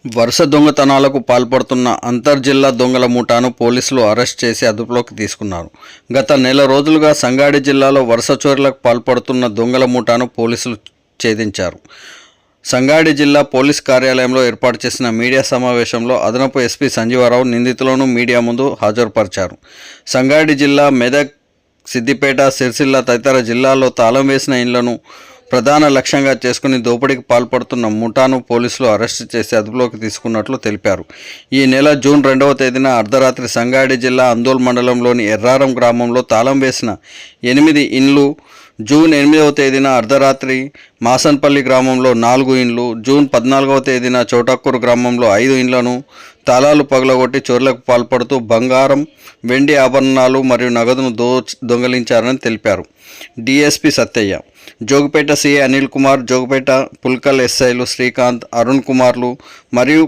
వరుస దొంగతనాలకు పాల్పడుతున్న అంతర్జిల్లా దొంగల ముఠాను పోలీసులు అరెస్ట్ చేసి అదుపులోకి తీసుకున్నారు. గత నెల రోజులుగా సంగారెడ్డి జిల్లాలో వరుస చోరీలకు పాల్పడుతున్న దొంగల ముఠాను పోలీసులు ఛేదించారు. సంగారెడ్డి జిల్లా పోలీస్ కార్యాలయంలో ఏర్పాటు చేసిన మీడియా సమావేశంలో అదనపు ఎస్పీ సంజీవరావు నిందితులను మీడియా ముందు హాజరుపరిచారు. సంగారెడ్డి జిల్లా, మెదక్, సిద్దిపేట, సిరిసిల్ల తదితర జిల్లాల్లో తాళం వేసిన ఇండ్లను ప్రధాన లక్ష్యంగా చేసుకుని దోపిడీకి పాల్పడుతున్న ముఠాను పోలీసులు అరెస్టు చేసి అదుపులోకి తీసుకున్నట్లు తెలిపారు. ఈ నెల జూన్ 2వ తేదీన అర్ధరాత్రి సంగారెడ్డి జిల్లా అందోల్ మండలంలోని ఎర్రారం గ్రామంలో తాళం వేసిన 8 ఇండ్లు, జూన్ 8వ తేదీన అర్ధరాత్రి మాసన్పల్లి గ్రామంలో 4 ఇండ్లు, జూన్ 14వ తేదీన చౌటాక్కూరు గ్రామంలో 5 ఇండ్లను తాళాలు పగలగొట్టి చోర్లకు పాల్పడుతూ బంగారం, వెండి ఆభరణాలు మరియు నగదును దొంగిలించారని తెలిపారు. డిఎస్పీ సత్తయ్య, జోగిపేట సిఐ అనిల్ కుమార్, జోగిపేట పుల్కల్ ఎస్ఐలు శ్రీకాంత్, అరుణ్ కుమార్లు మరియు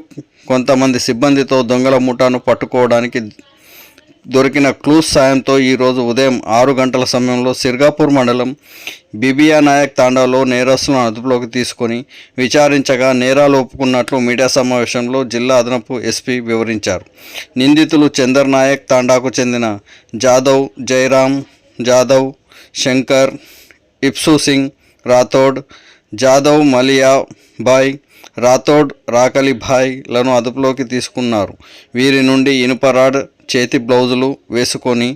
కొంతమంది సిబ్బందితో దొంగల ముఠాను పట్టుకోవడానికి దొరికిన క్లూస్ సాయంతో ఈరోజు ఉదయం 6 గంటల సమయంలో సిర్గాపూర్ మండలం బిబియా నాయక్ తాండాలో నేరస్తులను అదుపులోకి తీసుకొని విచారించగా నేరాలు ఒప్పుకున్నట్లు మీడియా సమావేశంలో జిల్లా అదనపు ఎస్పీ వివరించారు. నిందితులు చందర్ నాయక్ తాండాకు చెందిన జాదవ్, జయరామ్ జాదవ్, శంకర్, ఇప్సు సింగ్ రాథోడ్, జాదవ్ మలియా భాయ్ రాథోడ్, రాకలి భాయ్లను అదుపులోకి తీసుకున్నారు. వీరి నుండి ఇనుప రాడ్, చేతి బ్లౌజులు వేసుకొని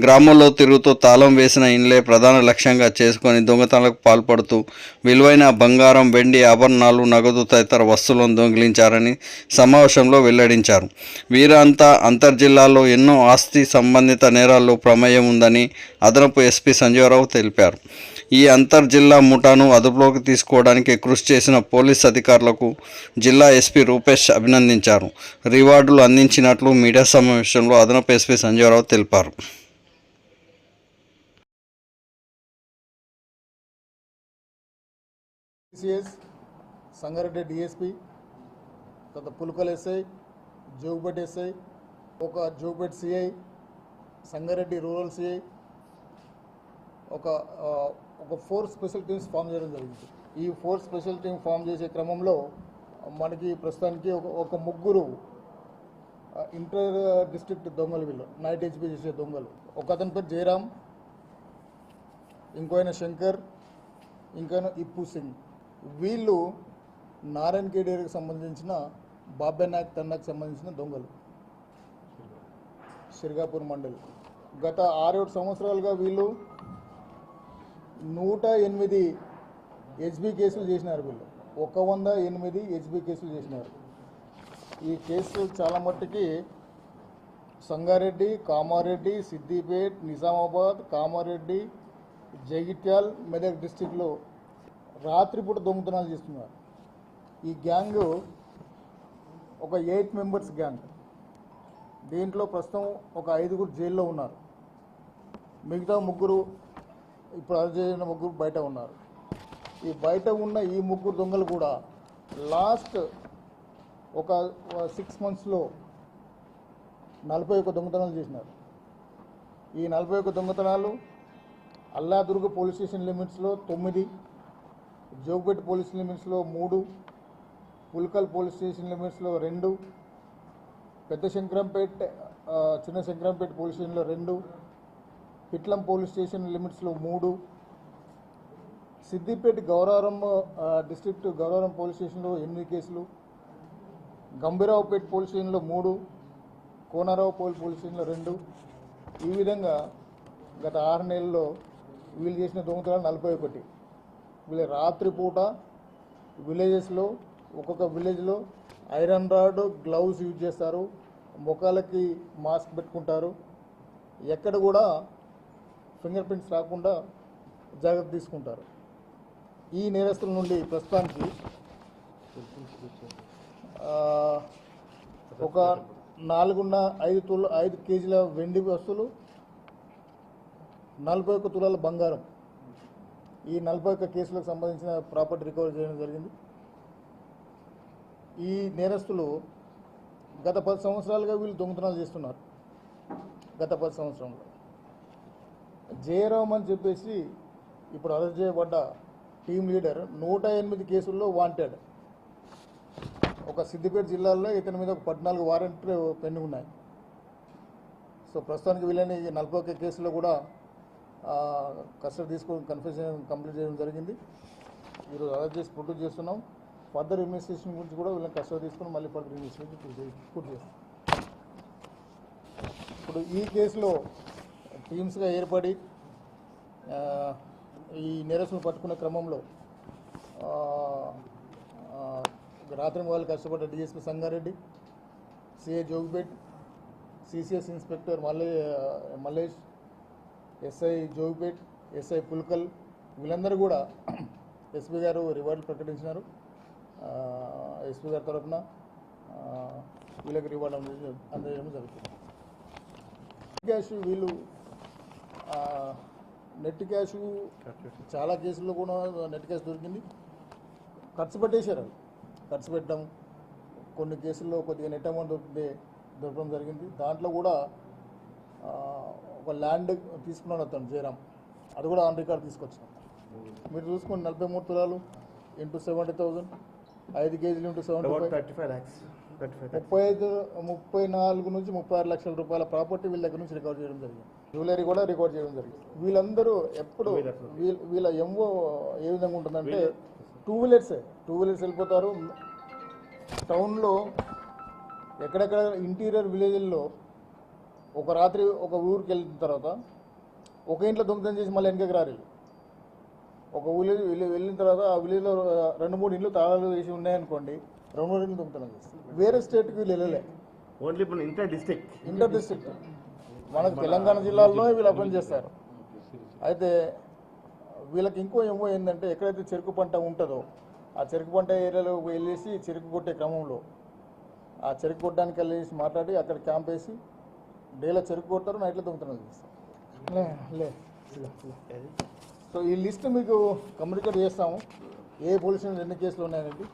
గ్రామంలో తిరుగుతూ తాళం వేసిన ఇండ్లే ప్రధాన లక్ష్యంగా చేసుకొని దొంగతనాలకు పాల్పడుతూ విలువైన బంగారం, వెండి ఆభరణాలు, నగదు తదితర వస్తువులను దొంగిలించారని సమావేశంలో వెల్లడించారు. వీరంతా అంతర్జిల్లాలో ఎన్నో ఆస్తి సంబంధిత నేరాల్లో ప్రమేయం ఉందని అదనపు ఎస్పీ సంజీవరావు తెలిపారు. ఈ అంతర్జిల్లా ముఠాను అదుపులోకి తీసుకోవడానికి కృషి చేసిన పోలీస్ అధికారులకు జిల్లా ఎస్పీ రూపేష్ అభినందించారు. రివార్డులు అందించినట్లు మీడియా సమావేశంలో అదనపు ఎస్పీ సంజీవరావు తెలిపారు. సంగారెడ్డి డిఎస్పీ, తర్వాత పుల్కల్ ఎస్ఐ, జోగిపేట ఎస్ఐ, ఒక Jogipet CI, Sangareddy rural CI, ఒక 4 స్పెషల్ టీమ్స్ ఫామ్ చేయడం జరిగింది. ఈ 4 స్పెషల్ టీమ్ ఫామ్ చేసే క్రమంలో మనకి ప్రస్తుతానికి ఒక 3 ఇంటర్ డిస్ట్రిక్ట్ దొంగలు, వీళ్ళు నైట్ హెచ్పీ చేసే దొంగలు. ఒక అతని పేరు జయరామ్, ఇంకో ఆయన శంకర్, ఇంకైనా ఇప్పు సింగ్. వీళ్ళు నారాయణ కేడీకి సంబంధించిన బాబాయ్ నాయక్ తండాకు సంబంధించిన దొంగలు, సిర్గాపూర్ మండలి. గత 6-7 సంవత్సరాలుగా వీళ్ళు 108 హెచ్బీ కేసులు చేసినారు. వీళ్ళు 108 హెచ్బీ కేసులు చేసినారు. ఈ కేసులు చాలా మట్టుకి సంగారెడ్డి, కామారెడ్డి, సిద్దిపేట్, నిజామాబాద్, కామారెడ్డి, జగిత్యాల్, మెదక్ డిస్టిక్లో రాత్రిపూట దొంగతనాలు చేస్తున్నారు. ఈ గ్యాంగ్ ఒక 8 మెంబర్స్ గ్యాంగ్. దీంట్లో ప్రస్తుతం ఒక 5 జైల్లో ఉన్నారు. మిగతా 3 ఇప్పుడు అరెస్ట్ చేసిన 3 బయట ఉన్నారు. ఈ బయట ఉన్న ఈ 3 దొంగలు కూడా లాస్ట్ ఒక 6 మంత్స్లో 41 దొంగతనాలు చేసినారు. ఈ 41 దొంగతనాలు అల్లాదుర్గ పోలీస్ స్టేషన్ లిమిట్స్లో 9, జోగిపేట పోలీస్ లిమిట్స్లో 3, పుల్కల్ పోలీస్ స్టేషన్ లిమిట్స్లో 2, పెద్ద శంకరంపేట, చిన్న శంకరంపేట పోలీస్ స్టేషన్లో 2, పిట్లం పోలీస్ స్టేషన్ లిమిట్స్లో 3, సిద్దిపేట గౌరవరం డిస్ట్రిక్ట్ గౌరవరం పోలీస్ స్టేషన్లో 8 కేసులు, గంభీరావుపేట పోలీస్ స్టేషన్లో 3, కోనారావు పోలీస్ స్టేషన్లో 2. ఈ విధంగా గత 6 నెలల్లో వీళ్ళు చేసిన దొంగతనాలు 41. వీళ్ళు రాత్రిపూట విలేజెస్లో ఒక్కొక్క విలేజ్లో ఐరన్ రాడ్, గ్లౌస్ యూజ్ చేస్తారు, ముఖాలకి మాస్క్ పెట్టుకుంటారు. ఎక్కడ కూడా ఫింగర్ ప్రింట్స్ రాకుండా జాగ్రత్త తీసుకుంటారు. ఈ నేరస్తుల నుండి ప్రస్తుతానికి ఒక 5 కేజీల వెండి వస్తువులు, 41 తులాల బంగారం, ఈ 41 కేసులకు సంబంధించిన ప్రాపర్టీ రికవరీ చేయడం జరిగింది. ఈ నేరస్తులు గత 10 సంవత్సరాలుగా వీళ్ళు దొంగతనాలు చేస్తున్నారు. గత 10 సంవత్సరంలో జయరామ్ అని చెప్పేసి ఇప్పుడు అరెస్ట్ చేయబడ్డ టీమ్ లీడర్ 108 కేసుల్లో వాంటెడ్. ఒక సిద్దిపేట జిల్లాలో ఇతని మీద ఒక 14 వారెంట్లు పెండింగ్ ఉన్నాయి. సో ప్రస్తుతానికి వీళ్ళని 41 కేసులో కూడా కస్టడీ తీసుకొని కన్ఫెషన్ కంప్లీట్ చేయడం జరిగింది. ఈరోజు అరెస్ట్ చేసి ప్రొడ్యూస్ చేస్తున్నాం. ఫర్దర్ ఇన్వెస్టిగేషన్ గురించి కూడా వీళ్ళని కస్టడీ తీసుకొని మళ్ళీ ఫర్దర్ ఇన్వెస్టిగేషన్ పూర్తి చేస్తాం. ఇప్పుడు ఈ కేసులో టీమ్స్గా ఏర్పడి ఈ నేరస్తులను పట్టుకునే క్రమంలో రాత్రి వాళ్ళు కష్టపడ్డ DSP Sangareddy, CI Jogipet, CCS inspector Mallesh, SI Jogipet, SI Pulkal, వీళ్ళందరూ కూడా ఎస్పీ గారు రివార్డులు ప్రకటించినారు. ఎస్పీ గారి తరఫున వీళ్ళకి రివార్డు అందజేయడం జరుగుతుంది. క్యాష్ వీళ్ళు నెట్ క్యాష్ చాలా కేసుల్లో కూడా నెట్ క్యాష్ దొరికింది. ఖర్చు పెట్టేశారు. ఖర్చు పెట్టడం, కొన్ని కేసుల్లో కొద్దిగా నెట్ అమౌంట్ దొరకడం జరిగింది. దాంట్లో కూడా ఒక ల్యాండ్ తీసుకున్నాడు అతను జయరామ్, అది కూడా ఆన్ రికార్డ్ తీసుకొచ్చాం. మీరు చూసుకోండి, 43 తులాలు ఇంటూ 70,000, 5 కేజీలు ఇంటూ 34 నుంచి 36 లక్షల రూపాయల ప్రాపర్టీ వీళ్ళ దగ్గర నుంచి రికార్డ్ చేయడం జరిగింది. జ్యువెలరీ కూడా రికార్డ్ చేయడం జరిగింది. వీళ్ళందరూ ఎప్పుడు వీళ్ళ ఎంఓ ఏ విధంగా ఉంటుందంటే టూ వీలర్స్ వెళ్ళిపోతారు. టౌన్లో ఎక్కడెక్కడ ఇంటీరియర్ విలేజ్ల్లో ఒక రాత్రి ఒక ఊరికి వెళ్ళిన తర్వాత ఒక ఇంట్లో దొంగతనం చేసి మళ్ళీ వెనకకి రారు. ఒక విలేజ్ వెళ్ళిన తర్వాత ఆ విలేజ్లో 2-3 ఇండ్లు తాళాలు వేసి ఉన్నాయనుకోండి, 2-3 ఇండ్లు దొంగతనం చేస్తారు. వేరే స్టేట్కి వీళ్ళు వెళ్ళలే, ఓన్లీ ఇంటర్ డిస్ట్రిక్ట్ మనకు తెలంగాణ జిల్లాలోనే వీళ్ళు అప్లై చేస్తారు. అయితే వీళ్ళకి ఇంకో ఏమో ఏంటంటే ఎక్కడైతే చెరుకు పంట ఉంటుందో ఆ చెరుకు పంట ఏరియాలో వెళ్ళేసి చెరుకు కొట్టే క్రమంలో ఆ చెరుకు కొట్టడానికి వెళ్ళేసి మాట్లాడి అక్కడ క్యాంప్ వేసి డేలో చెరుకు కొడతారు, నైట్లో దొంగతనం చేస్తారు. సో ఈ లిస్ట్ మీకు కమ్యూనికేట్ చేస్తాము, ఏ పోలీస్ స్టేషన్ ఎన్ని కేసులు ఉన్నాయనేది.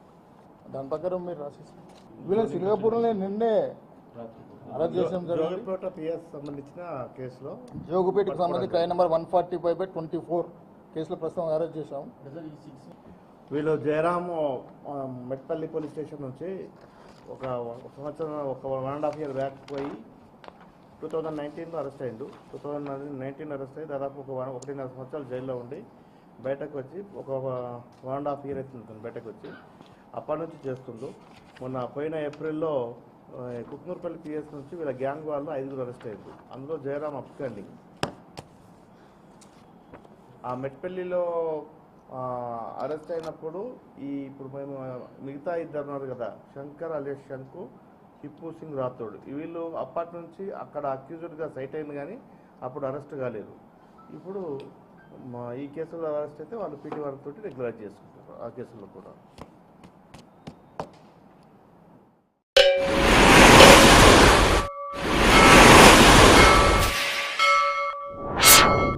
దాని ప్రకారం మీరు రాసేసి వీళ్ళని సింగపూర్లో నిన్నే అరెస్ట్ చేసాం జరిగింది. సంబంధించిన కేసులో జోగుపేటకు సంబంధించి క్రైమ్ నెంబర్ 145/24 కేసులో ప్రస్తుతం అరెస్ట్ చేశాం. వీళ్ళు జయరాము మెట్పల్లి పోలీస్ స్టేషన్ నుంచి ఒక సంవత్సరం, ఒక 1.5 year బ్యాక్ పోయి 2019లో అరెస్ట్ అయ్యిండు. 2019 అరెస్ట్ అయ్యి దాదాపు ఒక 1.5 సంవత్సరాలు జైల్లో ఉండి బయటకు వచ్చి ఒక 1.5 year అవుతుంది బయటకు వచ్చి. అప్పటి నుంచి చేస్తుండు. మొన్న పోయిన ఏప్రిల్లో కుక్నూర్పల్లి పిఎస్ నుంచి వీళ్ళ గ్యాంగ్ వాళ్ళు 5 అరెస్ట్ అయ్యారు. అందులో జయరామ్ అప్స్టాండింగ్. ఆ మెట్పల్లిలో అరెస్ట్ అయినప్పుడు ఇప్పుడు మేము మిగతా 2 ఉన్నారు కదా, శంకర్ అలియాస్ శంకు, హిప్పు సింగ్ రాథోడ్, వీళ్ళు అప్పటి నుంచి అక్కడ అక్యూజ్డ్గా సైట్ అయింది కానీ అప్పుడు అరెస్ట్ కాలేదు. ఇప్పుడు ఈ కేసులో అరెస్ట్ అయితే వాళ్ళు పీటీ వర్క్ తోటి రెగ్యులైజ్ చేసుకుంటారు ఆ కేసుల్లో కూడా.